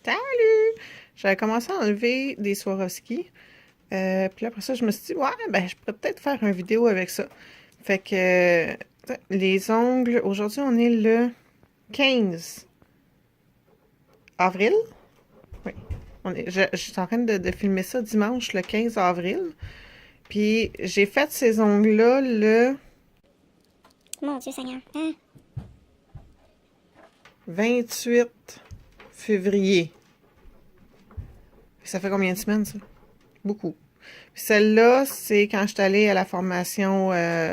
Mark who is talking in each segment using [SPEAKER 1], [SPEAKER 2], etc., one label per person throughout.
[SPEAKER 1] Salut! J'avais commencé à enlever des Swarovski. Puis après ça, je me suis dit, ouais, ben, je pourrais peut-être faire une vidéo avec ça. Fait que, les ongles, aujourd'hui, on est le 15 avril. Oui. Je suis en train de filmer ça dimanche, le 15 avril. Puis j'ai fait ces ongles-là le
[SPEAKER 2] Mon Dieu Seigneur. Hein?
[SPEAKER 1] 28 février. Ça fait combien de semaines, ça? Beaucoup. Puis celle-là, c'est quand je suis allée à la formation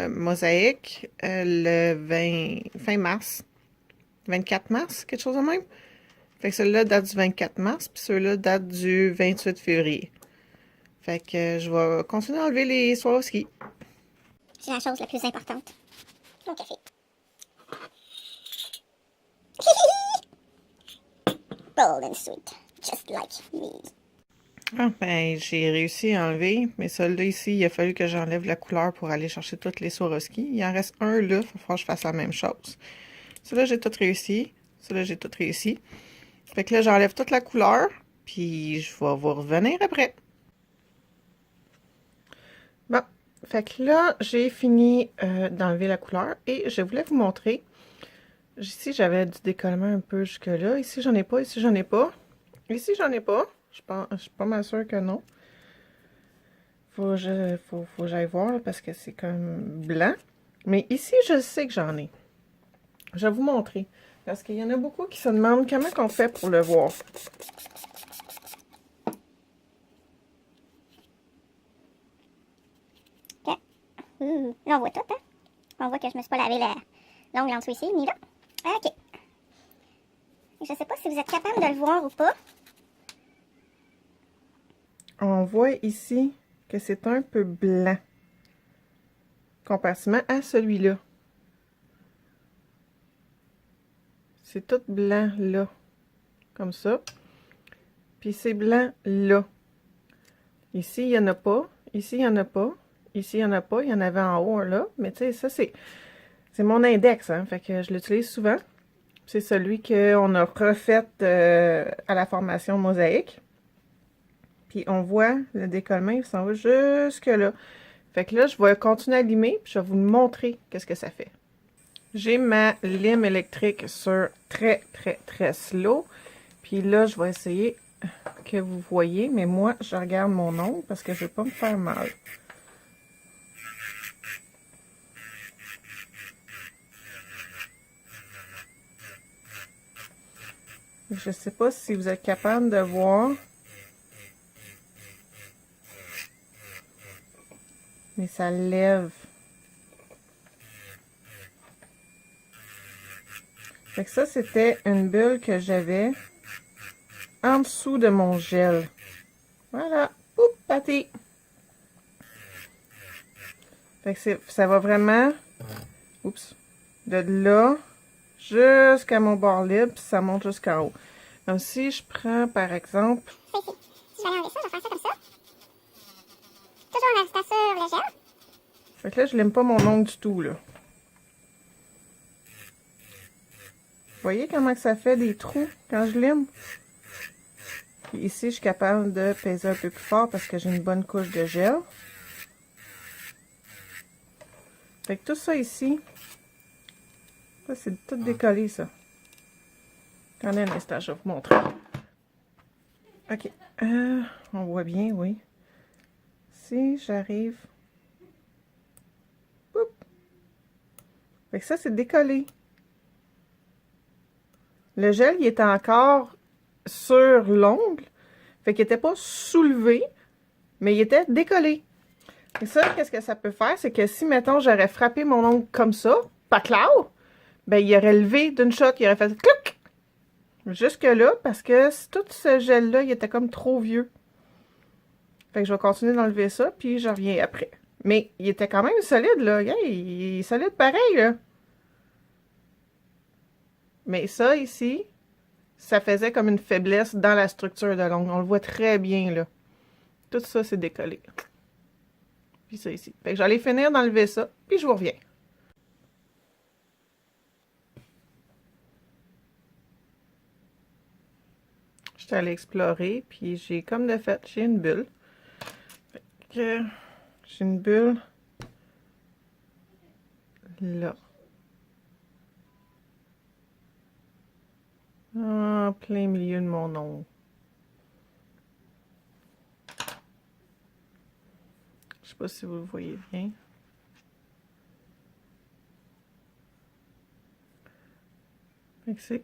[SPEAKER 1] Mosaïque le 20, fin mars. 24 mars, quelque chose de même. Fait que celle-là date du 24 mars, puis ceux-là datent du 28 février. Fait que je vais continuer à enlever les Swarovski.
[SPEAKER 2] C'est la chose la plus importante. Mon café. Bold and sweet. Just like me.
[SPEAKER 1] Ah, ben, j'ai réussi à enlever, mais celui-là ici, il a fallu que j'enlève la couleur pour aller chercher toutes les Swarovski. Il en reste un là, il va falloir que je fasse la même chose. Celui-là, j'ai tout réussi. Celui-là, j'ai tout réussi. Fait que là, j'enlève toute la couleur, puis je vais vous revenir après. Bon, fait que là, j'ai fini d'enlever la couleur et je voulais vous montrer. Ici, j'avais du décollement un peu jusque-là. Ici, j'en ai pas. Ici, j'en ai pas. Ici, j'en ai pas. Je suis pas mal sûre que non. Faut que j'aille voir là, parce que c'est comme blanc. Mais ici, je sais que j'en ai. Je vais vous montrer. Parce qu'il y en a beaucoup qui se demandent comment on fait pour le voir.
[SPEAKER 2] Ok. Là, on voit tout, hein? On voit que je me suis pas lavé l'ongle en dessous ici, ni là. Ok. Je sais pas si vous êtes capable de le voir ou pas.
[SPEAKER 1] On voit ici que c'est un peu blanc. Comparativement à celui-là. C'est tout blanc là. Comme ça. Puis c'est blanc là. Ici, il n'y en a pas. Ici, il n'y en a pas. Ici, il n'y en a pas. Il y en avait en haut un là. Mais tu sais, ça, c'est mon index. Hein? Fait que je l'utilise souvent. C'est celui qu'on a refait à la formation Mosaïque. Puis on voit le décollement, il s'en va jusque là. Fait que là, je vais continuer à limer. Puis je vais vous montrer qu'est-ce que ça fait. J'ai ma lime électrique sur très, très, très slow. Puis là, je vais essayer que vous voyez. Mais moi, je regarde mon ongle parce que je ne veux pas me faire mal. Je ne sais pas si vous êtes capable de voir. Mais ça lève. Fait que ça, c'était une bulle que j'avais en dessous de mon gel. Voilà. Oups, pâté. Fait que ça va vraiment, oups, de là jusqu'à mon bord libre, puis ça monte jusqu'en haut. Donc, si je prends, par exemple...
[SPEAKER 2] Si je vais aller enlever ça, je vais faire ça comme ça. Toujours en restant sur le gel.
[SPEAKER 1] Fait que là, je n'aime pas mon ongle du tout, là. Vous voyez comment que ça fait des trous quand je lime? Puis ici, je suis capable de peser un peu plus fort parce que j'ai une bonne couche de gel. Fait que tout ça ici, ça c'est tout décollé, ça. Attendez un instant, je vais vous montrer. Ok, on voit bien, oui. Si j'arrive... Fait que ça, c'est décollé. Le gel, il était encore sur l'ongle. Fait qu'il n'était pas soulevé, mais il était décollé. Et ça, qu'est-ce que ça peut faire? C'est que si, mettons, j'aurais frappé mon ongle comme ça, pas clair, ben, il aurait levé d'une shot, il aurait fait clic! Jusque-là, parce que tout ce gel-là, il était comme trop vieux. Fait que je vais continuer d'enlever ça, puis je reviens après. Mais il était quand même solide, là. Hey, il est solide pareil, là. Mais ça, ici, ça faisait comme une faiblesse dans la structure de l'ongle. On le voit très bien, là. Tout ça, c'est décollé. Puis ça ici. Fait que j'allais finir d'enlever ça, puis je vous reviens. J'étais allée explorer, puis j'ai comme de fait, j'ai une bulle. Fait que j'ai une bulle là. En plein milieu de mon ongle. Je sais pas si vous le voyez bien. Fait que c'est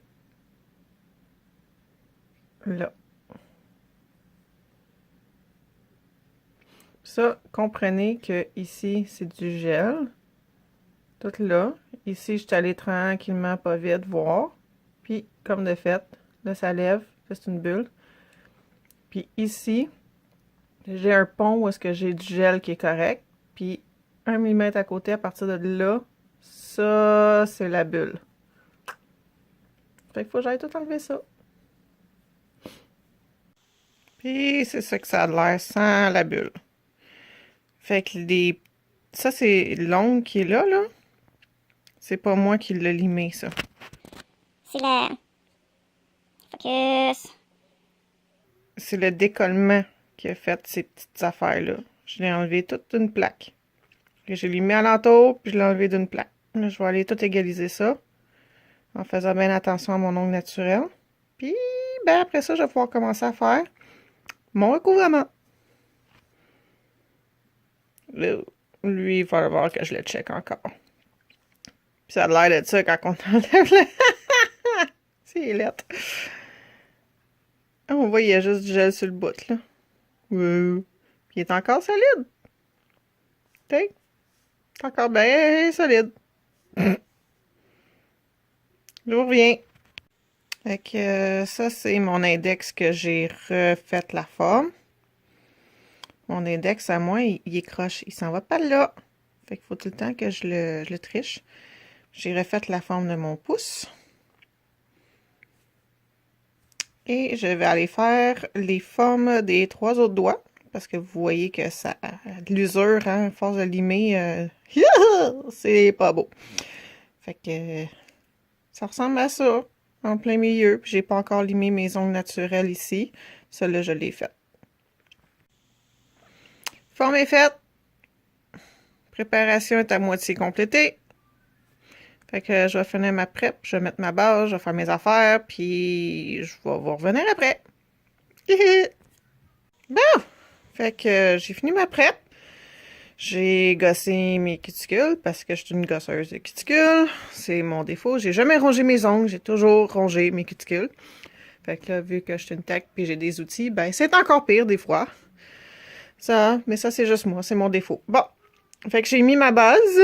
[SPEAKER 1] là. Ça, comprenez que ici, c'est du gel. Tout là. Ici, je suis allée tranquillement, pas vite, voir. Puis, comme de fait, là, ça lève. Ça, c'est une bulle. Puis ici, j'ai un pont où est-ce que j'ai du gel qui est correct. Puis, 1 mm à côté, à partir de là, ça, c'est la bulle. Fait qu'il faut que j'aille tout enlever ça. Puis, c'est ça que ça a l'air sans la bulle. Fait que ça, c'est l'ongle qui est là, là. C'est pas moi qui l'ai limé, ça.
[SPEAKER 2] C'est la... Focus.
[SPEAKER 1] C'est le décollement qui a fait ces petites affaires-là. Je l'ai enlevé toute d'une plaque. Je l'ai mis alentour, puis je l'ai enlevé d'une plaque. Là, je vais aller tout égaliser ça. En faisant bien attention à mon ongle naturel. Puis, ben après ça, je vais pouvoir commencer à faire mon recouvrement. Là, lui, il va falloir que je le check encore. Puis ça a l'air de ça quand on enlève le... C'est lettre. On voit, il y a juste du gel sur le bout, là. Puis il est encore solide. T'sais, c'est encore bien solide. Je vous reviens. Fait que ça, c'est mon index que j'ai refait la forme. Mon index à moi, il est croche. Il s'en va pas là. Fait qu'il faut tout le temps que je le triche. J'ai refait la forme de mon pouce. Et je vais aller faire les formes des 3 autres doigts. Parce que vous voyez que ça a de l'usure, hein, à force de limer. C'est pas beau. Fait que ça ressemble à ça, en plein milieu. Puis j'ai pas encore limé mes ongles naturels ici. Celle-là, je l'ai faite. Forme est faite. Préparation est à moitié complétée. Fait que je vais finir ma prep, je vais mettre ma base, je vais faire mes affaires, puis je vais vous revenir après. Bon! Fait que j'ai fini ma prep. J'ai gossé mes cuticules parce que je suis une gosseuse de cuticules. C'est mon défaut. J'ai jamais rongé mes ongles, j'ai toujours rongé mes cuticules. Fait que là, vu que je suis une tech puis j'ai des outils, ben c'est encore pire des fois. Ça, mais ça c'est juste moi, c'est mon défaut. Bon, fait que j'ai mis ma base.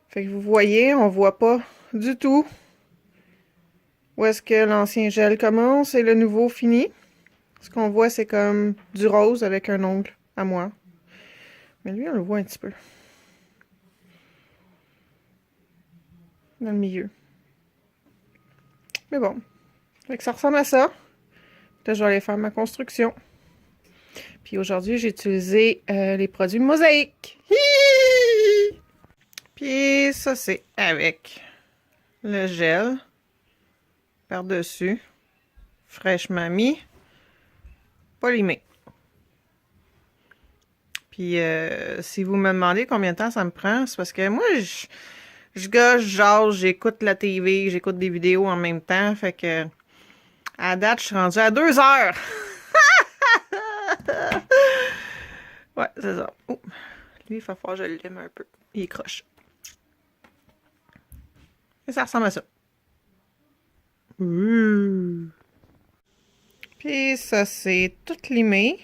[SPEAKER 1] Fait que vous voyez, on voit pas du tout où est-ce que l'ancien gel commence et le nouveau finit. Ce qu'on voit, c'est comme du rose avec un ongle à moi. Mais lui, on le voit un petit peu. Dans le milieu. Mais bon. Fait que ça ressemble à ça. Là, je vais aller faire ma construction. Puis aujourd'hui, j'ai utilisé les produits Mosaïque. Hihi! Puis ça, c'est avec le gel par-dessus, fraîchement mis, pas limé. Puis si vous me demandez combien de temps ça me prend, c'est parce que moi, je gosse, jase, j'écoute la TV, j'écoute des vidéos en même temps. Fait que à date, je suis rendue à 2 heures. Ouais, c'est ça. Oh. Lui, il va falloir que je le lime un peu. Il est croche. Et ça ressemble à ça. Puis ça, c'est tout limé.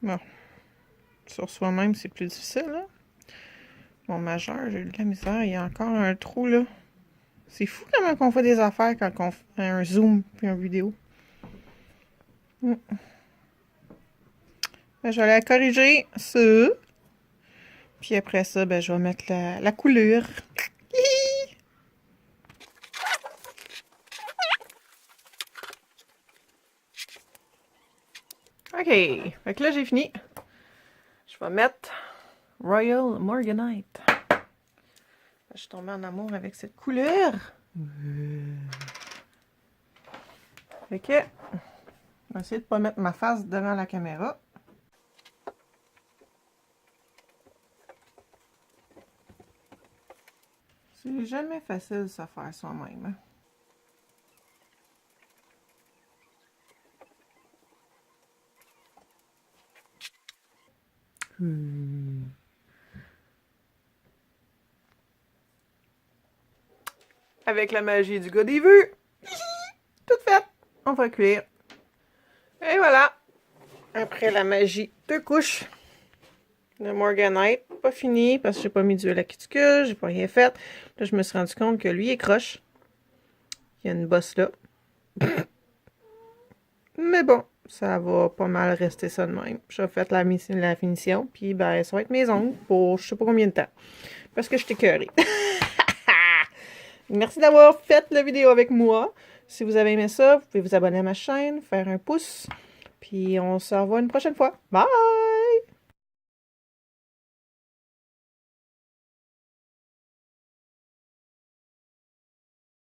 [SPEAKER 1] Bon. Sur soi-même, c'est plus difficile, là. Mon majeur, j'ai eu de la misère. Il y a encore un trou, là. C'est fou comment on fait des affaires quand on fait un zoom puis une vidéo. Ben, je vais aller corriger ça. Puis après ça, ben, je vais mettre la couleur. OK. Fait que là, j'ai fini. Je vais mettre Royal Morganite. Je suis tombée en amour avec cette couleur. Fait que, je vais essayer de ne pas mettre ma face devant la caméra. C'est jamais facile de se faire soi-même. Hein? Avec la magie du gars des vues. Tout fait. On va cuire. Et voilà. Après la magie de couches de Morganite. Pas fini parce que j'ai pas mis d'huile à cuticule. J'ai pas rien fait. Là, je me suis rendu compte que lui est croche. Il y a une bosse là. Mais bon, ça va pas mal rester ça de même. J'ai fait la finition. Puis ben, ça va être mes ongles pour je sais pas combien de temps. Parce que je t'ai écœurée. Merci d'avoir fait la vidéo avec moi. Si vous avez aimé ça, vous pouvez vous abonner à ma chaîne, faire un pouce. Puis on se revoit une prochaine fois. Bye!